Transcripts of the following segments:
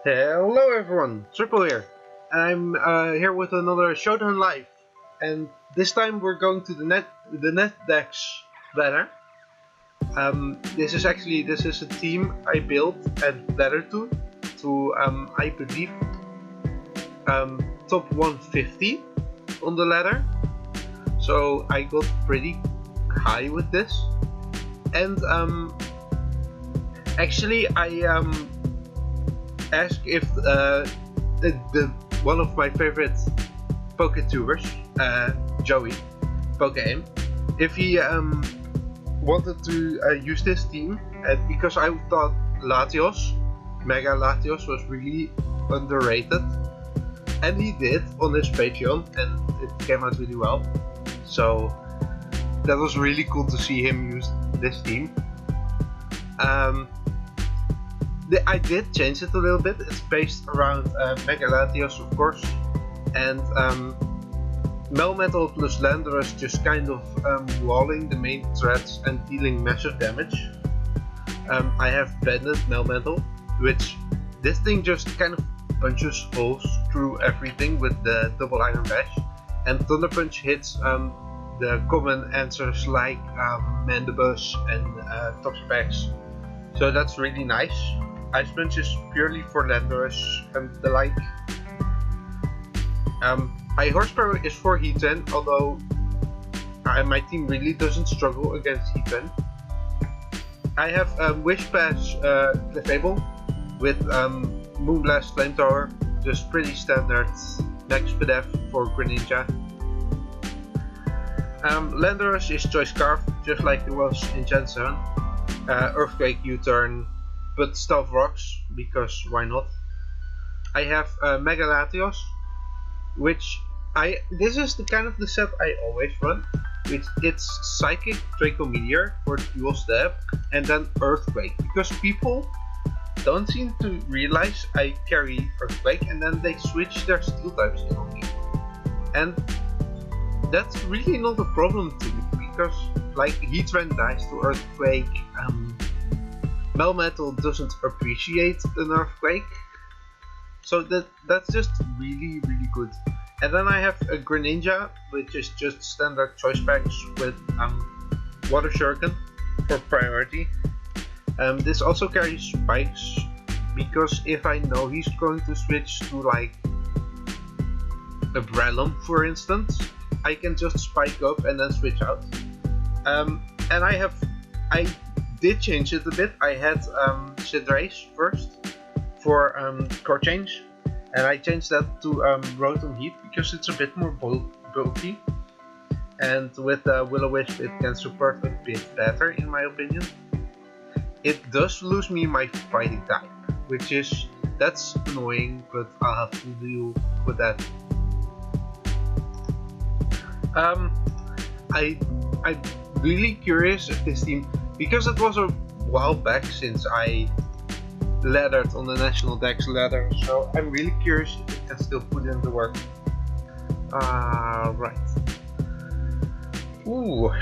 Hello everyone, Triple here. I'm here with another Showdown live, and this time we're going to the Nat Dex ladder. This is a team I built and ladder to I believe top 150 on the ladder. So I got pretty high with this, and actually I ask if the one of my favorite PokeTubers, Joey, pokeaim, if he wanted to use this team, because I thought Mega-Latios was really underrated, and he did on his Patreon, and it came out really well. So that was really cool to see him use this team. I did change it a little bit. It's based around Mega-Latios, of course, and Melmetal plus Landorus just kind of walling the main threats and dealing massive damage. I have banded Melmetal, which this thing just kind of punches holes through everything with the double iron bash, and Thunder Punch hits the common answers like Mandibus and Toxapex, so that's really nice. Ice Punch is purely for Landorus and the like. High Horsepower is for Heatran, although my team really doesn't struggle against Heatran. I have Wish Pass Clefable with Moonblast Flamethrower, just pretty standard Max Pedef for Greninja. Landorus is Choice Scarf, just like it was in Gen 7. Earthquake U-turn, but Stealth Rocks, because why not? I have Mega-Latios, which this is the kind of the set I always run. It's Psychic Draco Meteor for dual stab, and then Earthquake, because people don't seem to realize I carry Earthquake, and then they switch their steel types in on me. And that's really not a problem to me, because like Heatran dies to Earthquake, Melmetal doesn't appreciate an Earthquake, so that's just really good. And then I have a Greninja, which is just standard choice packs with Water Shuriken for priority. This also carries spikes, because if I know he's going to switch to like a Brellum, for instance, I can just spike up and then switch out. And I did change it a bit. I had Cinderace first for core change, and I changed that to Rotom Heat because it's a bit more bulky, and with Will-O-Wisp it can support a bit better in my opinion. It does lose me my fighting type, that's annoying, but I'll have to deal with that. I'm really curious if this team, because it was a while back since I laddered on the National Dex ladder, so I'm really curious if it can still put in the work. Right. Ooh,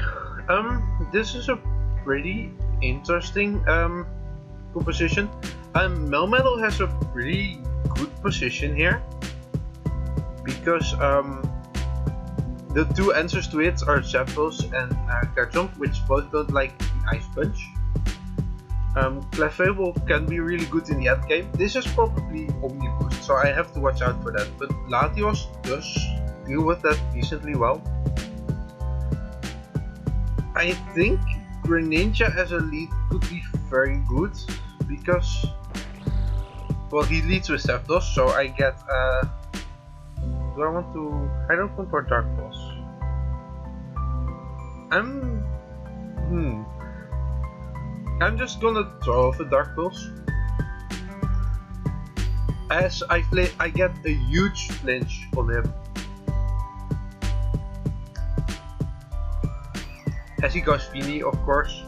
this is a pretty interesting composition. Melmetal has a pretty good position here, because the two answers to it are Zapdos and Garchomp, which both don't like the Ice Punch. Clefable can be really good in the end game. This is probably Omni Boost, so I have to watch out for that, but Latios does deal with that decently well. I think Greninja as a lead could be very good, because, well, he leads with Zapdos, so I get I don't want for Dark Pulse. I'm just gonna throw off a Dark Pulse, as I get a huge flinch on him, as he goes Feeny, of course.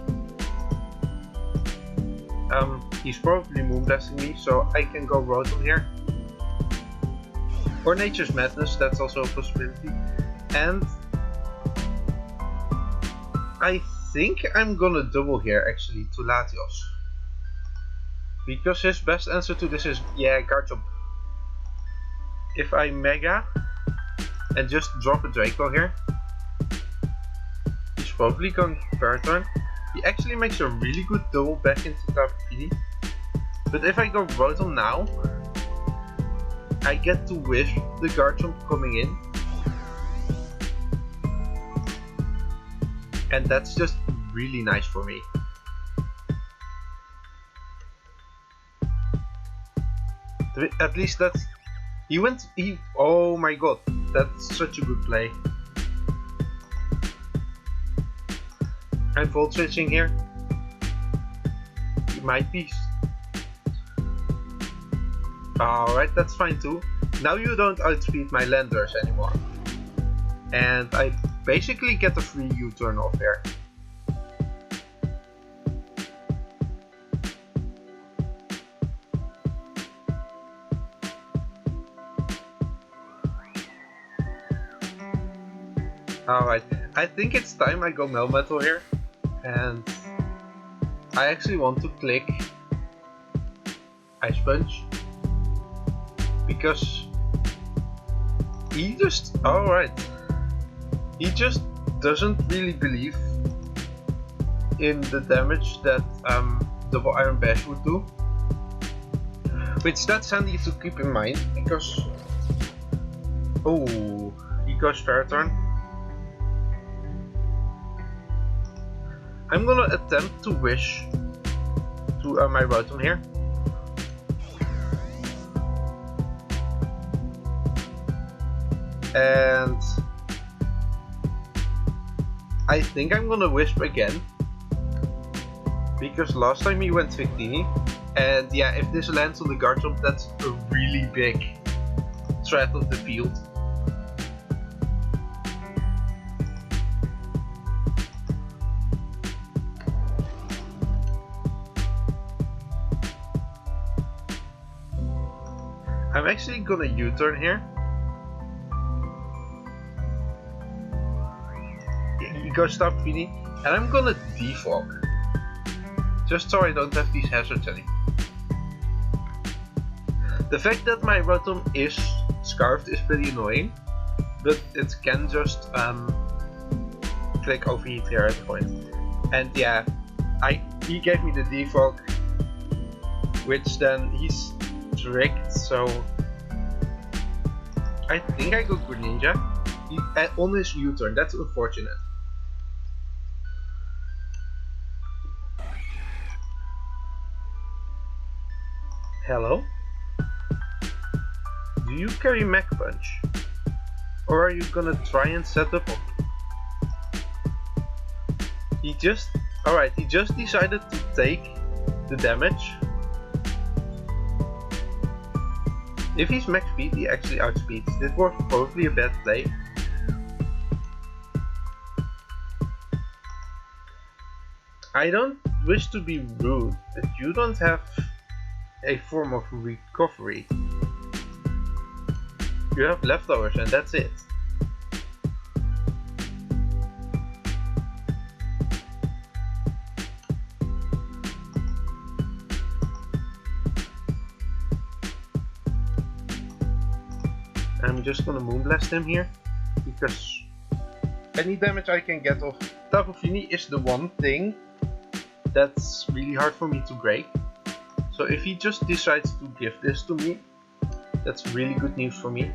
He's probably Moonblasting me, so I can go Rotom here. Or Nature's Madness, that's also a possibility. And I think I'm gonna double here actually to Latios. Because his best answer to this is, yeah, guard jump. If I Mega and just drop a Draco here, he's probably going third turn. He actually makes a really good double back into Tapu Fini. But if I go Rotom now, I get to wish the guard jump coming in. And that's just really nice for me. At least that's... oh my god, that's such a good play. I'm volt switching here. He might be... Alright, that's fine too. Now you don't outspeed my landers anymore. And I basically get a free U-turn off here. Alright, I think it's time I go Melmetal here. And I actually want to click Ice Punch. Because he just... Alright. He just doesn't really believe in the damage that Double Iron Bash would do. Which that's handy to keep in mind, because... Oh, he goes fair turn. I'm gonna attempt to wish to my Rotom here. And I think I'm gonna Wisp again, because last time he went Victini, and yeah, if this lands on the guard jump, that's a really big threat of the field. I'm actually gonna U-turn here. He goes Tapu Fini, and I'm gonna defog. Just so I don't have these hazards anymore. The fact that my Rotom is scarfed is pretty annoying, but it can just click overheat here at the point. And yeah, he gave me the defog, which then he's tricked, so I think I go Greninja. On his U-turn, that's unfortunate. Hello? Do you carry Mech Punch? Or are you gonna try and set up on me? He just decided to take the damage. If he's max speed, he actually outspeeds. This was probably a bad play. I don't wish to be rude, but you don't have a form of recovery. You have leftovers and that's it. I'm just gonna Moonblast him here, because any damage I can get off Tapu Fini is the one thing that's really hard for me to break. So if he just decides to give this to me, that's really good news for me.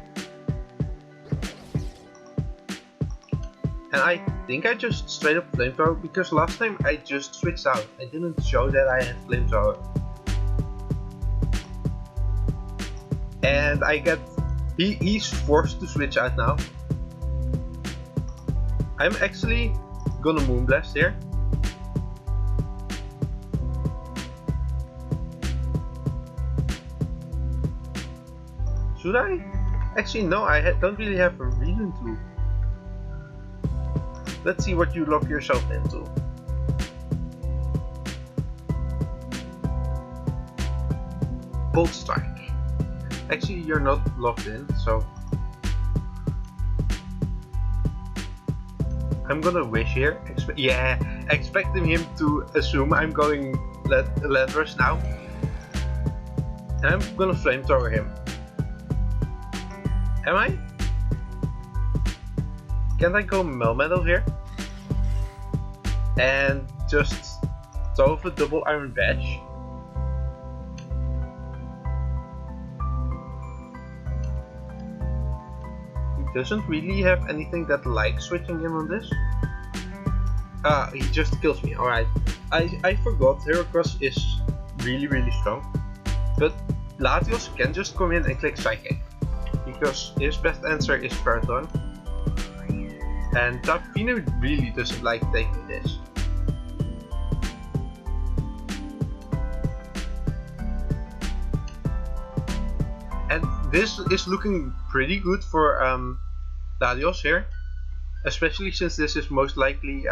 And I think I just straight up Flamethrower, because last time I just switched out. I didn't show that I had Flamethrower. And I get... He's forced to switch out now. I'm actually gonna Moonblast here. Should I? Actually no, I don't really have a reason to. Let's see what you lock yourself into. Bolt Strike. Actually, you're not locked in, so I'm gonna wish here. Expecting him to assume I'm going Landrush now. And I'm gonna flamethrower him. Am I? Can't I go Melmetal here? And just throw off a double iron badge? He doesn't really have anything that likes switching in on this. Ah, he just kills me, alright. I forgot Heracross is really strong. But Latios can just come in and click Psychic. Because his best answer is Ferrothorn. And Tapfino really doesn't like taking this. And this is looking pretty good for Latios here. Especially since this is most likely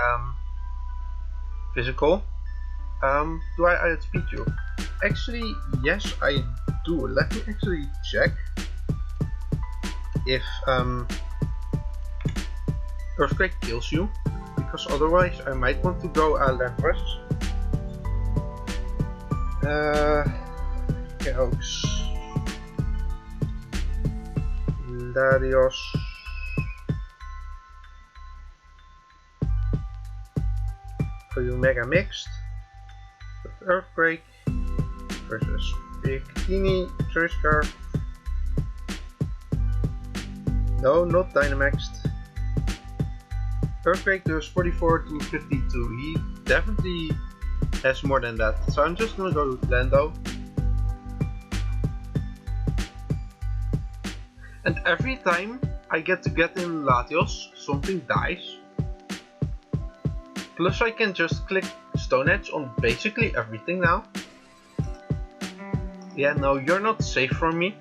physical. Do I outspeed you? Actually, yes I do. Let me actually check if Earthquake kills you, because otherwise I might want to go land first. Calx, Latios, for you Mega Mixed with Earthquake versus Bikini Choice. No, not Dynamaxed. Earthquake does 44 to 52. He definitely has more than that. So I'm just gonna go to Lando. And every time I get to get in Latios, something dies. Plus I can just click Stone Edge on basically everything now. Yeah, no, you're not safe from me.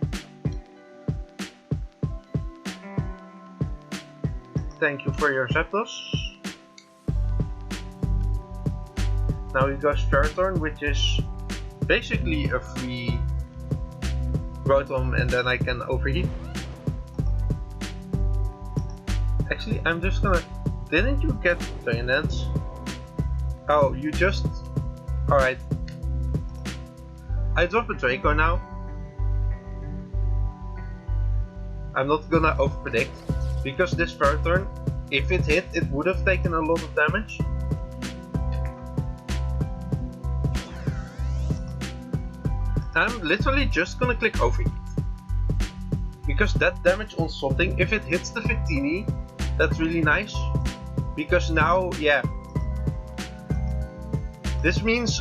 Thank you for your Zapdos. Now he goes Ferrothorn, which is basically a free Rotom, and then I can overheat. Actually, I'm just gonna... Didn't you get Drain Dance? Oh, you just... Alright. I drop a Draco now. I'm not gonna overpredict. Because this Ferrothorn, if it hit, it would have taken a lot of damage. I'm literally just gonna click Overheat. Because that damage on something, if it hits the Victini, that's really nice. Because now, yeah. This means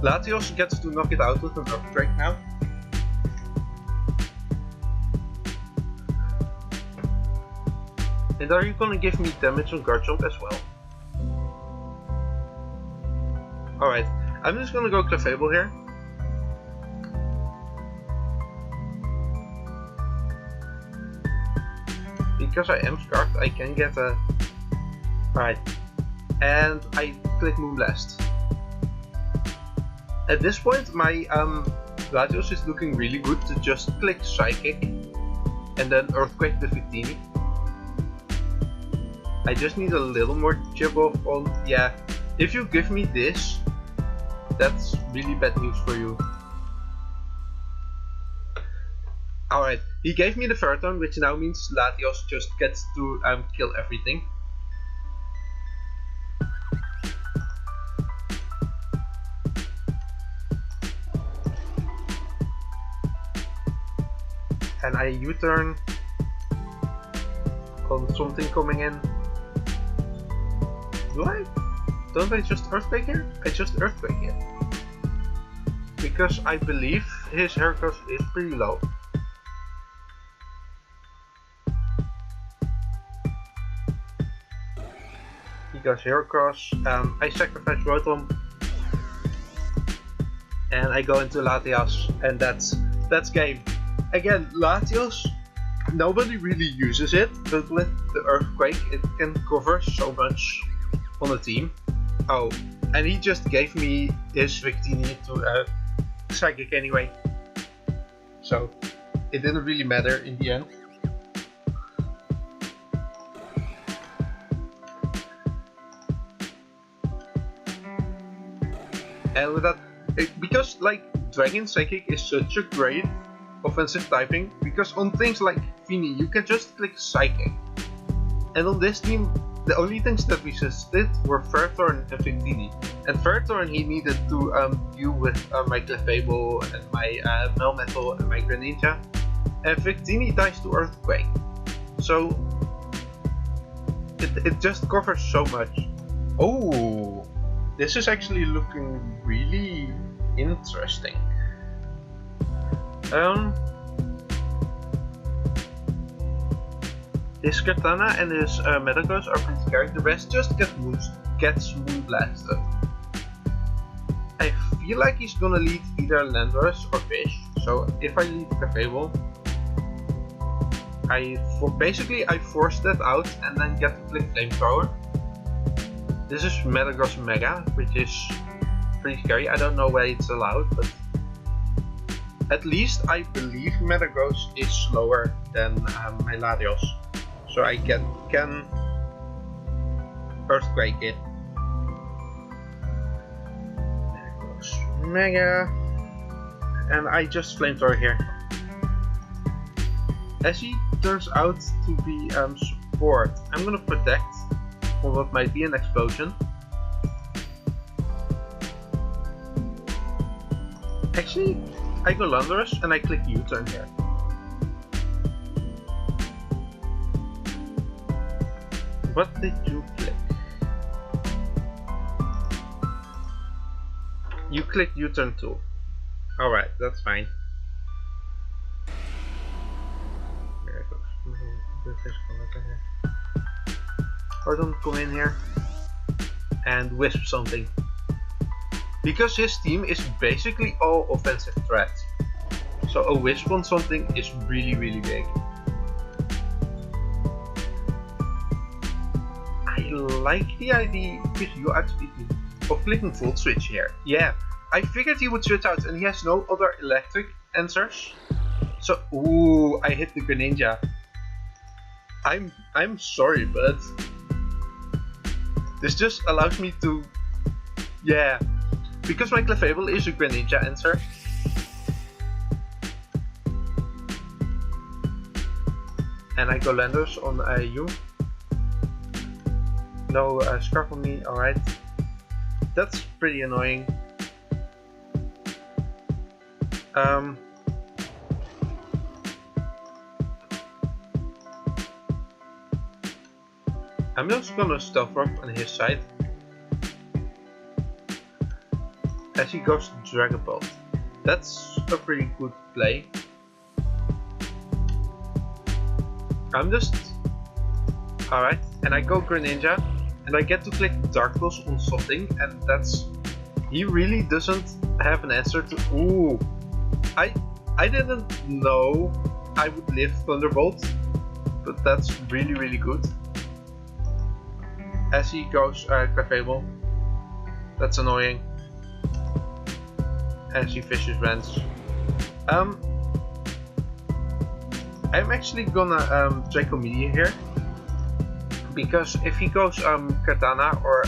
Latios gets to knock it out with an Earthquake now. And are you gonna give me damage on Guard Jump as well? Alright, I'm just gonna go Clefable here. Because I am Scarfed, I can get a... Alright. And I click Moonblast. At this point, my Latios is looking really good to just click Psychic and then Earthquake the Victini. I just need a little more chip off on... Yeah, if you give me this, that's really bad news for you. Alright, he gave me the Ferrothorn, which now means Latios just gets to kill everything. And I U-turn on something coming in. Do I? Don't I just Earthquake here? I just Earthquake here. Because I believe his Heracross is pretty low. He goes Heracross, I sacrifice Rotom. And I go into Latios, and that's game. Again, Latios, nobody really uses it, but with the Earthquake it can cover so much on the team. Oh, and he just gave me his Victini to Psychic anyway. So, it didn't really matter in the end. And with that, because like Dragon Psychic is such a great offensive typing because on things like Fini you can just click Psychic. And on this team, the only things that resisted were Ferthorn and Victini. And Ferthorn he needed to deal with my Clefable and my Melmetal and my Greninja. And Victini dies to Earthquake. So it just covers so much. Oh, this is actually looking really interesting. His Katana and his Metagross are pretty scary. The rest just gets Moonblasted. I feel like he's gonna lead either Landorus or Fish. So if I lead Clefable, I force that out and then get to click Flamethrower. This is Metagross Mega, which is pretty scary. I don't know why it's allowed, but at least I believe Metagross is slower than Mega-Latios. So I can Earthquake it. Mega, and I just Flamethrower here. As he turns out to be support, I'm gonna protect from what might be an explosion. Actually, I go Landorus and I click U-turn here. What did you click? You clicked U-turn too. Alright, that's fine. Gordon, come in here and wisp something. Because his team is basically all offensive threats. So a wisp on something is really big. I like the idea with you actually of clicking Volt Switch here. Yeah, I figured he would switch out and he has no other electric answers. So, ooh, I hit the Greninja. I'm sorry, but this just allows me to, yeah, because my Clefable is a Greninja answer. And I go Landorus on you. No Scarf on me, alright. That's pretty annoying. I'm just gonna Stealth Rock on his side as he goes Dragon Ball. That's a pretty good play. I'm just alright, and I go Greninja and I get to click Dark Pulse on something, and that's, he really doesn't have an answer to. Ooh, I didn't know I would live Thunderbolt, but that's really good. As he goes Clefable, that's annoying. As he fishes Rents. I'm actually gonna Draco Media here, because if he goes Katana or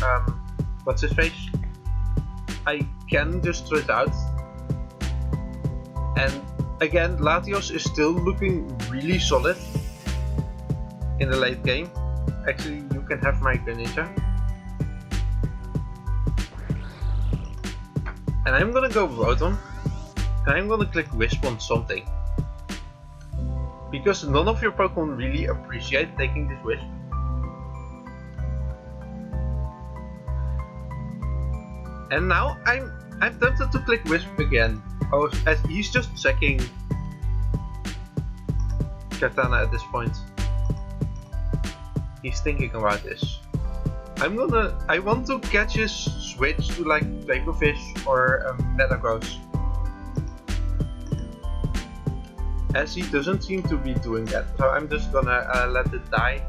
what's his face, I can just throw it out. And again, Latios is still looking really solid in the late game. Actually, you can have my Greninja. And I'm gonna go Rotom. And I'm gonna click Wisp on something. Because none of your Pokemon really appreciate taking this Wisp. And now I'm tempted to click Wisp again. Oh, as he's just checking Katana at this point. He's thinking about this. I want to catch his switch to like Draco Fish or Metagross. As he doesn't seem to be doing that, so I'm just gonna let it die.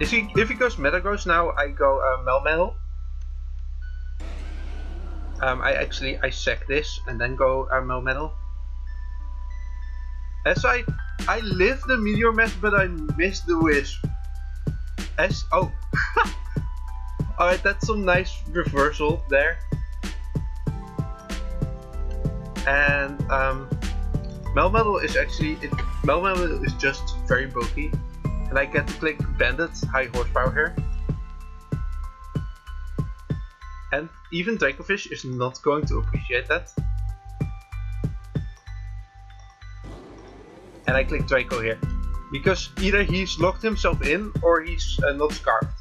If he goes Metagross now, I go Melmetal. I sack this and then go Melmetal. As I lived the Meteor Mash, but I missed the Wisp. Oh, alright, that's some nice reversal there. and Melmetal is actually Melmetal is just very bulky, and I get to click Bandit high horsepower here. And even Dracofish is not going to appreciate that. And I click Draco here, because either he's locked himself in or he's not scarfed.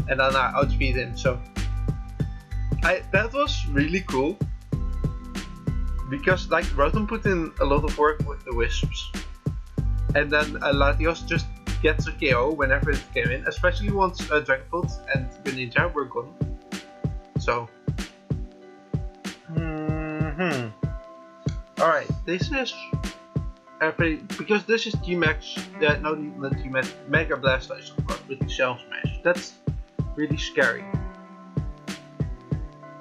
And then I outspeed him, so that was really cool. Because like Rotom put in a lot of work with the Wisps. And then Latios just gets a KO whenever it came in, especially once Dragapult and Greninja were gone. So, alright, this is because this is G-Max, no, not G-Max, Mega-Latios of course, with the Shell Smash. That's really scary.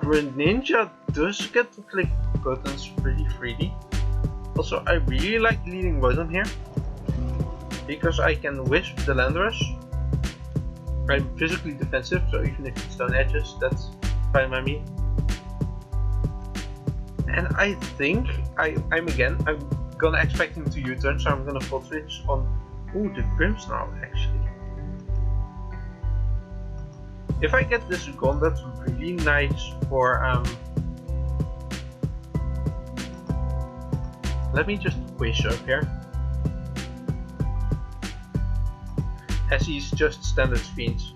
Greninja does get to click buttons pretty freely. Also, I really like leading Rotom here, because I can Wisp the Landorus. I'm physically defensive, so even if it's Stone Edges, that's fine by me. And I think I'm gonna expect him to U-turn, so I'm gonna full switch on the Grimmsnarl actually. If I get this gone, that's really nice for let me just quiz up here. As he's just standard speeds.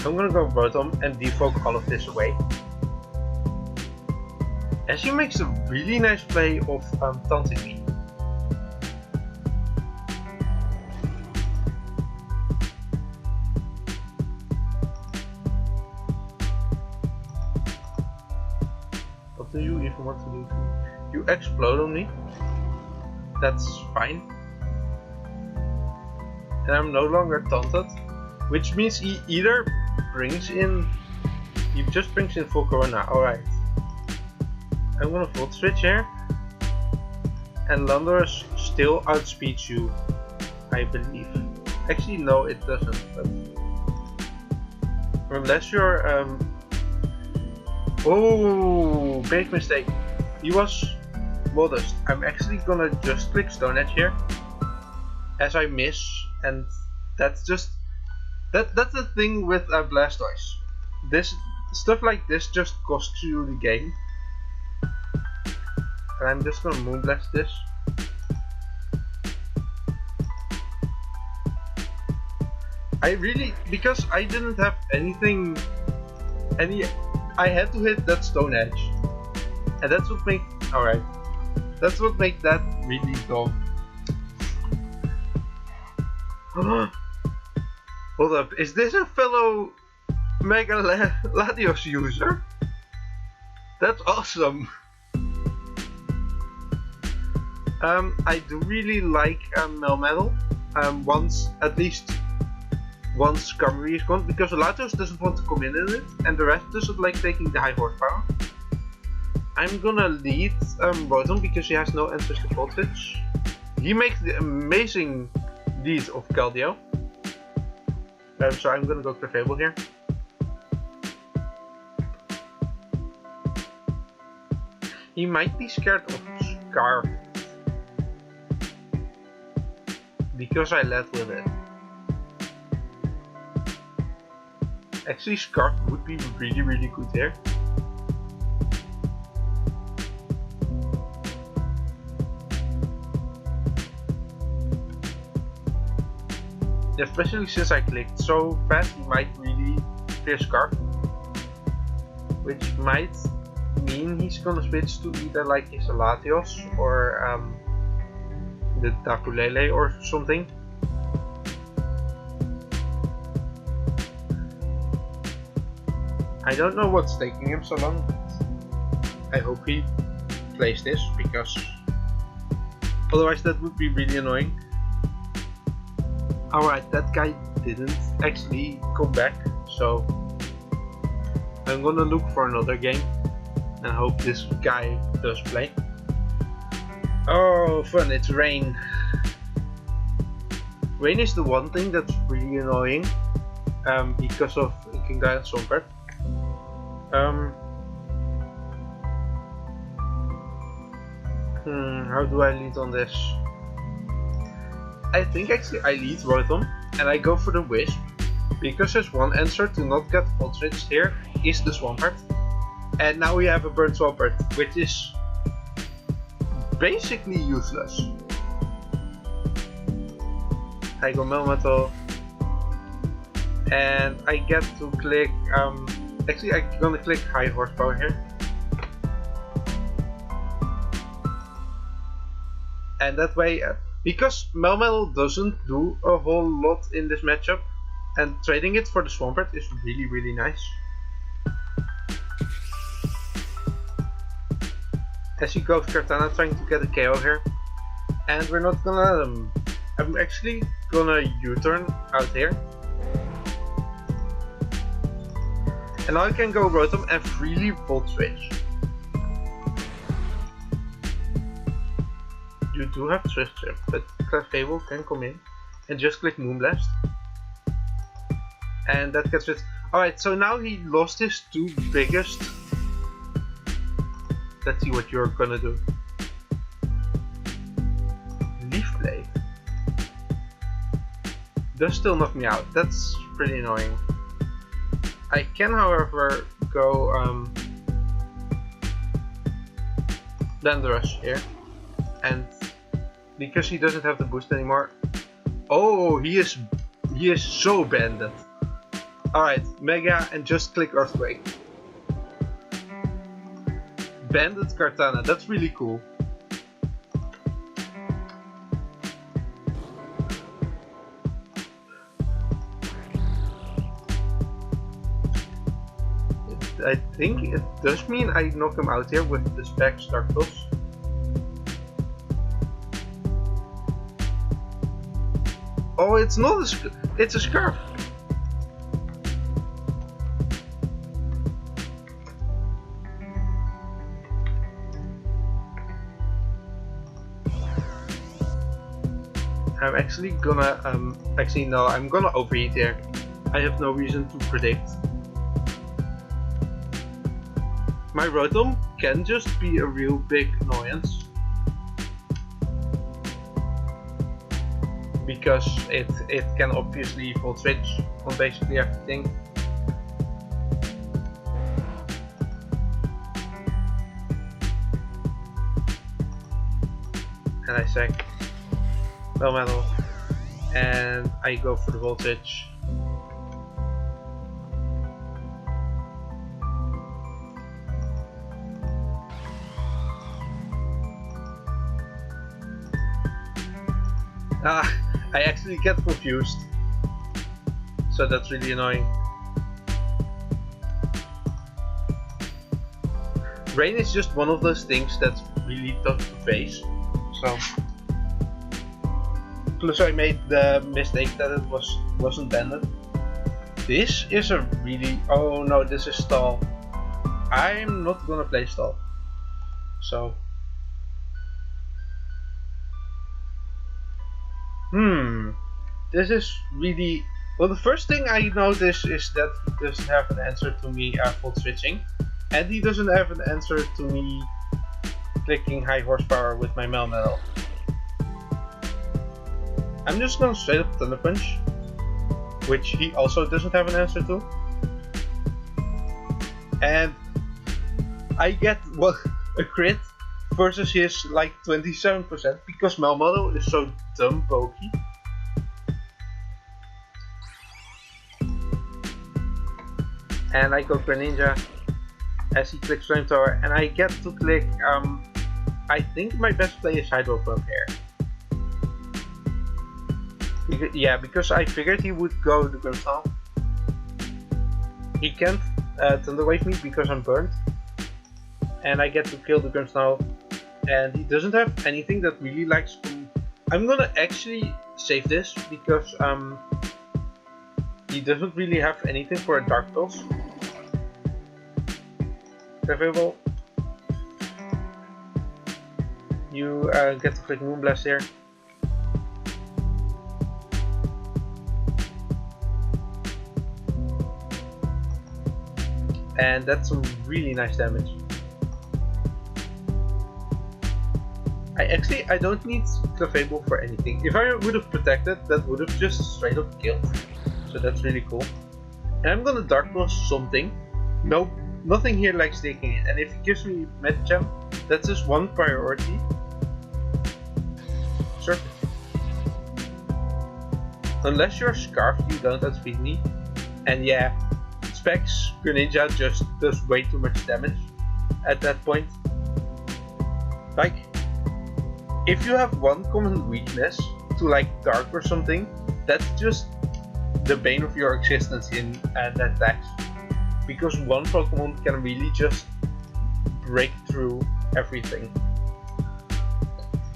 I'm gonna go Rotom and defog all of this away. As he makes a really nice play of taunting me. What do you even want to do to me? You explode on me. That's fine. And I'm no longer taunted, which means he either just brings in full Corona. Alright. I'm gonna full switch here, and Landorus still outspeeds you, I believe. Actually, no, it doesn't. But unless you're oh, big mistake. He was modest. I'm actually gonna just click Stone Edge here, as I miss, and that's just that's the thing with Blastoise. This stuff like this just costs you the game. And I'm just gonna Moonblast this. Because I didn't have anything, I had to hit that Stone Edge. And that's what made, alright. That's what made that really dumb. Hold up, is this a fellow Mega-Latios user? That's awesome. I do really like Melmetal. At least once Skarmory is gone, because Latios doesn't want to come in it, and the rest doesn't like taking the high horsepower. I'm gonna lead Rotom because he has no answers to Volt Switch. He makes the amazing lead of Keldeo. So I'm gonna go Clefable here. He might be scared of Scarf, because I led with it. Actually, Scarf would be really good here. Especially since I clicked so fast, he might really fear Scarf. Which might mean he's gonna switch to either like his Latios or the Takulele or something. I don't know what's taking him so long, but I hope he plays this, because otherwise that would be really annoying. Alright, that guy didn't actually come back, so I'm gonna look for another game and hope this guy does play. Oh, fun, it's rain. Rain is the one thing that's really annoying because of King and Swampert. How do I lead on this? I think actually I lead Rotom and I go for the Wisp, because his one answer to not get Volt Switched here is the Swampert. And now we have a Burnt Swampert, which is basically useless. I go Melmetal, and I get to click, actually I'm gonna click High Horsepower here. And that way, because Melmetal doesn't do a whole lot in this matchup, and trading it for the Swampert is really nice. As he goes Kartana trying to get a KO here, and we're not gonna let him. I'm actually gonna U-turn out here, and now I can go Rotom and freely Volt Switch. You do have Swift Trip, but Clefable can come in and just click Moonblast. And that gets it. Alright, so now he lost his two biggest. Let's see what you're gonna do. Leaf Blade does still knock me out. That's pretty annoying. I can, however, go Landorus here, and because he doesn't have the boost anymore. Oh, he is so banded. Alright, Mega and just click Earthquake. Banded Kartana, that's really cool. I think it does mean I knock him out here with the Specs Dark Pulse. Oh, it's not it's a Scarf. I'm actually gonna, actually no, I'm gonna overheat here. I have no reason to predict. My Rotom can just be a real big annoyance, because it can obviously Volt Switch on basically everything. And I sack Melmetal, and I go for the Voltage. I actually get confused, so that's really annoying. Rain is just one of those things that's really tough to face, so plus I made the mistake that it wasn't banded. This is a really, oh no, this is stall. I'm not gonna play stall, so this is really, well, the first thing I notice is that he doesn't have an answer to me Volt Switching, and he doesn't have an answer to me clicking High Horsepower with my Melmetal. I'm just gonna straight up Thunder Punch, which he also doesn't have an answer to, and I get, well, a crit versus his like 27% because Melmetal is so dumb pokey. And I go Greninja as he clicks Flamethrower, and I get to click, I think my best play is Hydro Pump here. Yeah, because I figured he would go the Grimmsnarl. He can't Thunder Wave me because I'm burnt, and I get to kill the Grimmsnarl, and he doesn't have anything that really likes to. I'm gonna actually save this because he doesn't really have anything for a Dark Pulse available. You get to click Moonblast here. And that's some really nice damage. I don't need Clefable for anything. If I would have protected, that would have just straight up killed. So that's really cool. And I'm gonna Dark Blast something. Nope, nothing here likes taking it. And if it gives me Medicham, that's just one priority. Sure. Unless you're Scarfed, you don't outspeed me. And yeah, Specs Greninja just does way too much damage at that point. Like, if you have one common weakness to like Dark or something, that's just the bane of your existence in Nat Dex. Because one Pokemon can really just break through everything.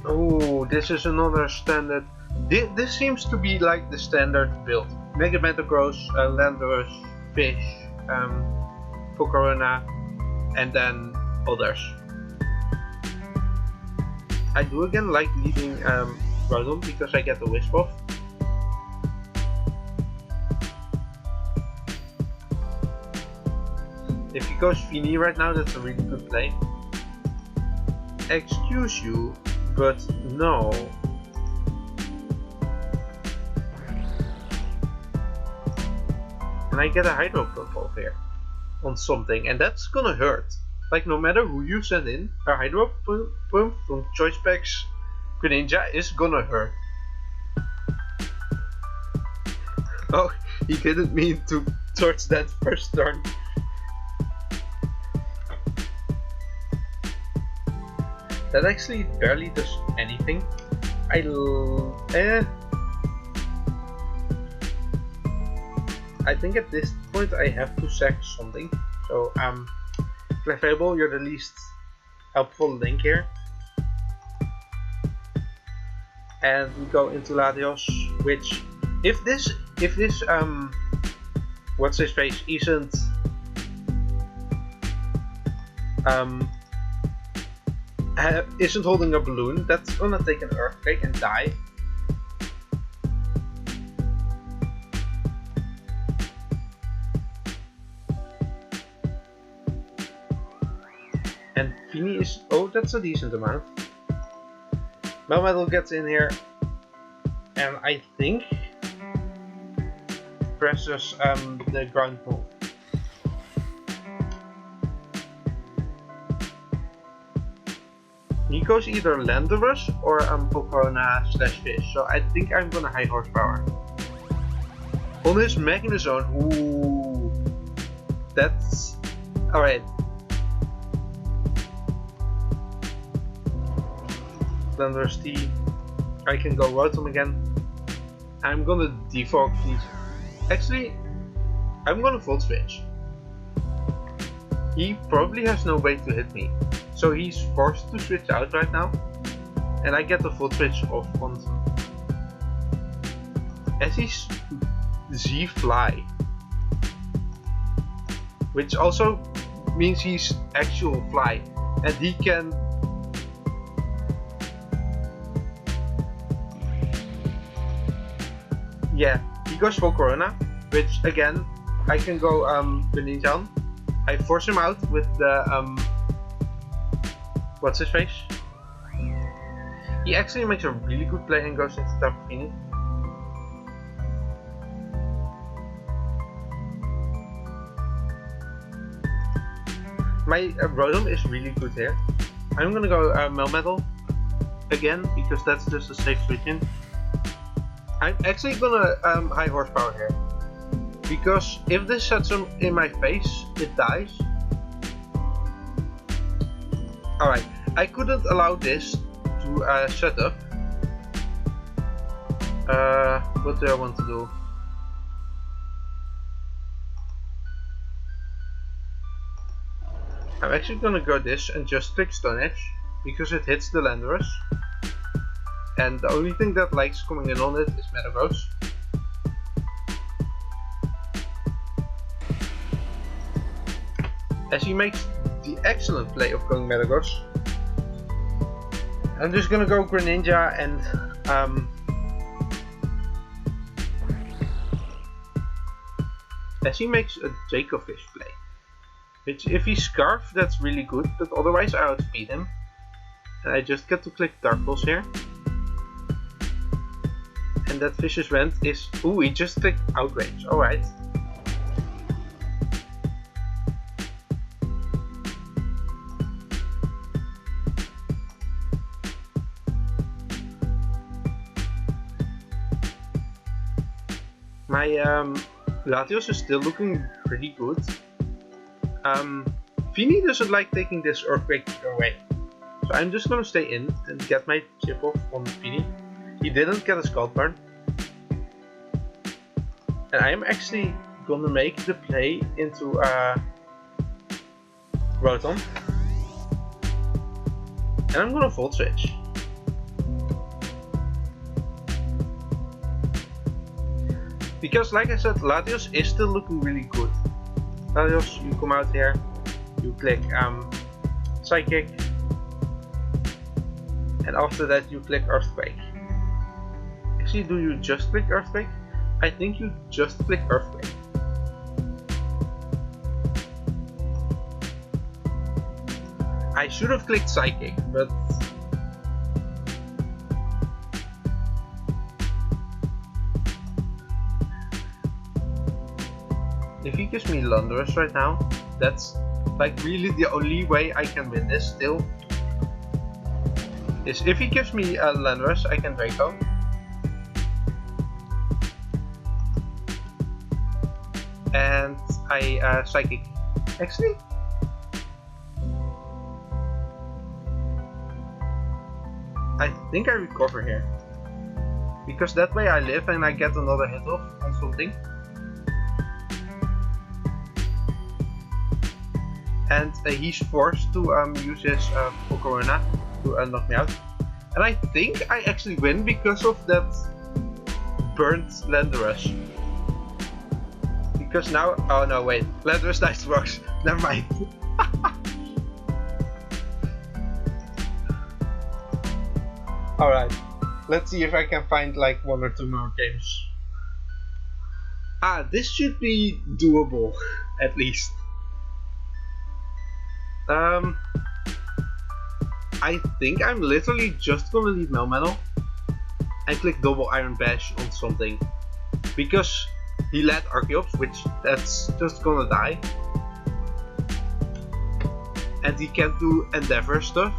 Oh, this is another standard. This seems to be like the standard build. Mega-Latios, Landorus, Fish, Pokerona, and then others. I do again like leading Groudon because I get the Wisp off. If he goes Fini right now, that's a really good play. Excuse you, but no. And I get a Hydro Pump off here on something, and that's gonna hurt. Like, no matter who you send in, a Hydro Pump from Choice Specs Greninja is gonna hurt. Oh, he didn't mean to touch that first turn. That actually barely does anything. I think at this point I have to sack something. So Clefable, you're the least helpful link here. And we go into Latios, which if this what's his face isn't holding a balloon, that's gonna take an Earthquake and die. And Fini is, oh, that's a decent amount. Melmetal gets in here, and I think presses the ground move. He goes either Landorus or Pokerona/Fish, so I think I'm gonna high horsepower. On his Magnezone, ooh, that's alright. Landorus T, I can go Rotom again. I'm gonna defog these. Actually, I'm gonna Volt Switch. He probably has no way to hit me. So he's forced to switch out right now, and I get the Volt Switch off on him. As he's Z-Fly, which also means he's actual Fly, and he can yeah, he goes for Corona, which again I can go Greninja. I force him out with the what's his face? He actually makes a really good play and goes into Tapu Fini. My Rotom is really good here. I'm gonna go Melmetal again because that's just a safe switch in. I'm actually gonna high horsepower here because if this sets him in my face, it dies. Alright, I couldn't allow this to set up. What do I want to do? I'm actually gonna go this and just click Stone Edge because it hits the Landorus. And the only thing that likes coming in on it is Metagross. As he makes the excellent play of going Metagross. I'm just gonna go Greninja and as he makes a Dracofish play. Which if he's Scarf, that's really good, but otherwise I outspeed him. And I just get to click Dark Pulse here. And that Vicious Rend is... Ooh, he just clicked Outrage. Alright. My Latios is still looking pretty good. Fini doesn't like taking this Earthquake away. So I'm just gonna stay in and get my chip off on Fini. He didn't get a Scald Burn. And I am actually gonna make the play into Rotom. And I'm gonna Volt Switch. Because like I said, Latios is still looking really good. Latios, you come out here, you click Psychic. And after that you click Earthquake. Actually, do you just click Earthquake? I think you just click Earthquake. I should have clicked Psychic, but... If he gives me Landorus right now, that's like really the only way I can win this still. Is if he gives me a Landorus, I can Draco. And I Psychic. Actually, I think I recover here. Because that way I live and I get another hit off on something. And he's forced to use his Pokerona to knock me out. And I think I actually win because of that burnt Landorus. Because now, oh no wait, Landorus dies to rocks, never mind. Alright, let's see if I can find like 1 or 2 more games. Ah, this should be doable, at least. I think I'm literally just gonna leave Melmetal and click double Iron Bash on something. Because he led Archeops, which that's just gonna die. And he can't do Endeavor stuff.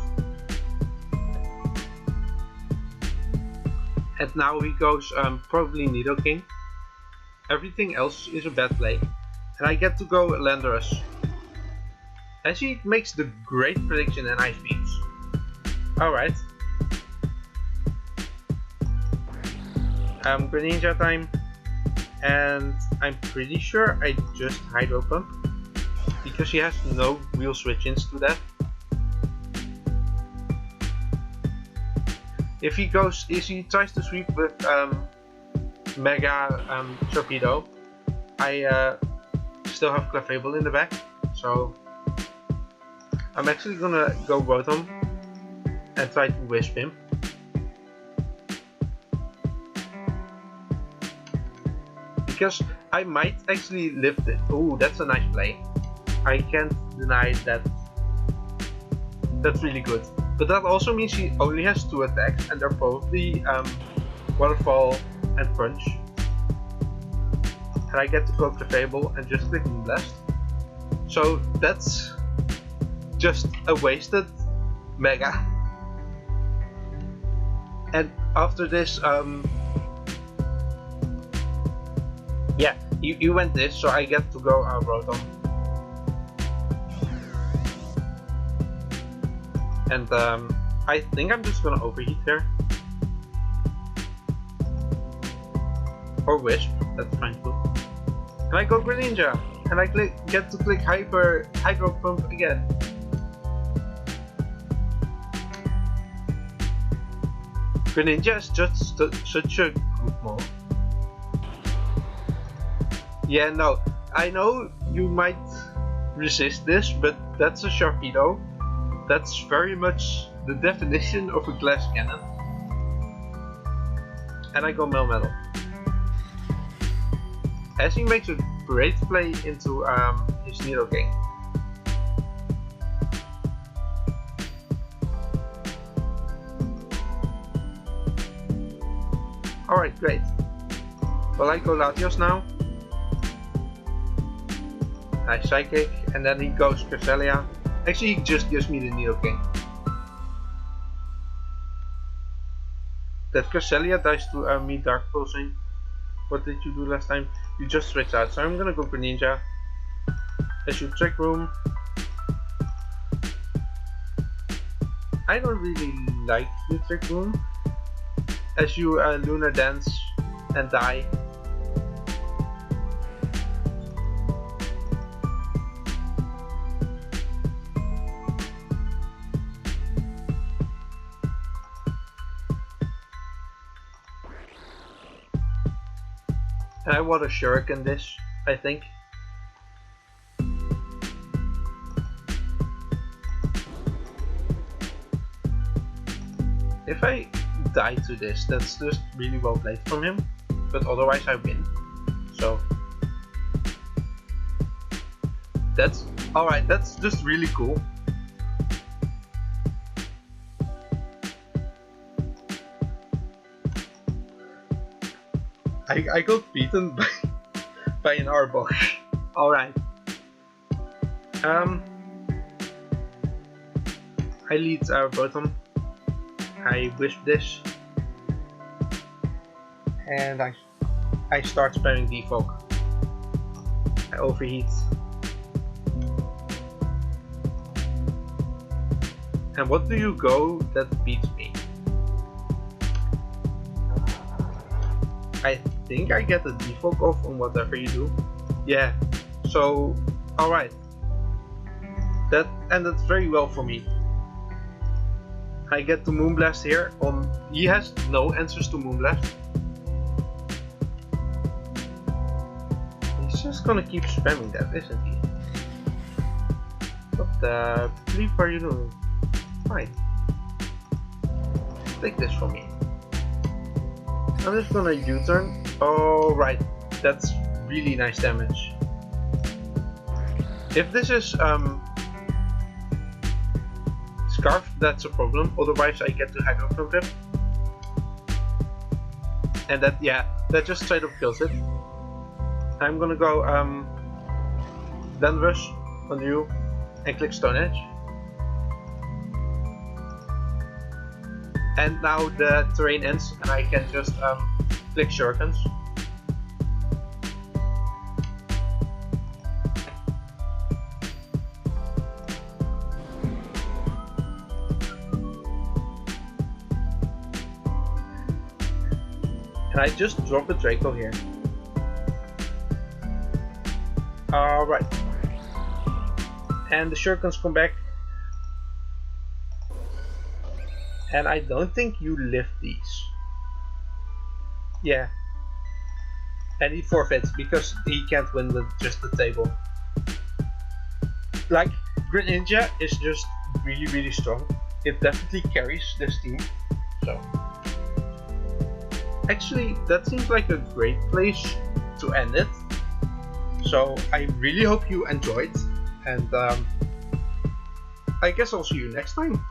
And now he goes probably Nidoking. Everything else is a bad play. And I get to go Landorus. As he makes the great prediction in Ice Beams. Alright. Greninja time. And I'm pretty sure I just Hydro Pump. Because he has no real switch-ins to that. If he tries to sweep with Mega Torpedo, I still have Clefable in the back. So I'm actually gonna go Rotom and try to Wisp him. Because I might actually lift it. Oh, that's a nice play. I can't deny that. That's really good. But that also means he only has 2 attacks and they're probably Waterfall and Punch. And I get to go Clefable and just click Blast. So that's just a wasted Mega. And after this, yeah, you went this, so I get to go Rotom. And I think I'm just gonna overheat here. Or Wisp, that's fine too. And I go Greninja, and I get to click Hydro Pump again. Greninja is just such a good move. Yeah, no, I know you might resist this, but that's a Sharpedo. That's very much the definition of a glass cannon. And I go Melmetal. As he makes a great play into his Needle King. Alright, great. Well, I go Latios now. Nice Psychic, and then he goes Cresselia. Actually, he just gives me the Nidoking. That Cresselia dies to me Dark Pulsing. What did you do last time? You just switched out, so I'm gonna go Greninja. As you Trick Room. I don't really like the Trick Room. As you Lunar Dance and die. And I want a Shuriken this, I think. If I die to this, that's just really well played from him. But otherwise I win. So that's alright, that's just really cool. I got beaten by an Arbok. Alright. I lead our bottom. I wisp this. And I start spamming Defog. I overheat. And what do you go that beats me? I think I get the Defog off on whatever you do. Yeah. So, alright. That ended very well for me. I get the Moonblast here on... He has no answers to Moonblast. He's just gonna keep spamming that, isn't he? What the bleep are you doing? Fine. Take this from me. I'm just gonna U-turn. Alright, that's really nice damage. If this is Scarf, that's a problem. Otherwise I get to Hagro from Grip. And that, yeah, that just straight up kills it. I'm gonna go Land Rush on you and click Stone Edge. And now the terrain ends and I can just click Shurikens. And I just drop a Draco here. Alright. And the Shurikens come back. And I don't think you lift these. Yeah. And he forfeits because he can't win with just the table. Like, Greninja is just really, really strong. It definitely carries this team. So, actually, that seems like a great place to end it. So, I really hope you enjoyed. And I guess I'll see you next time.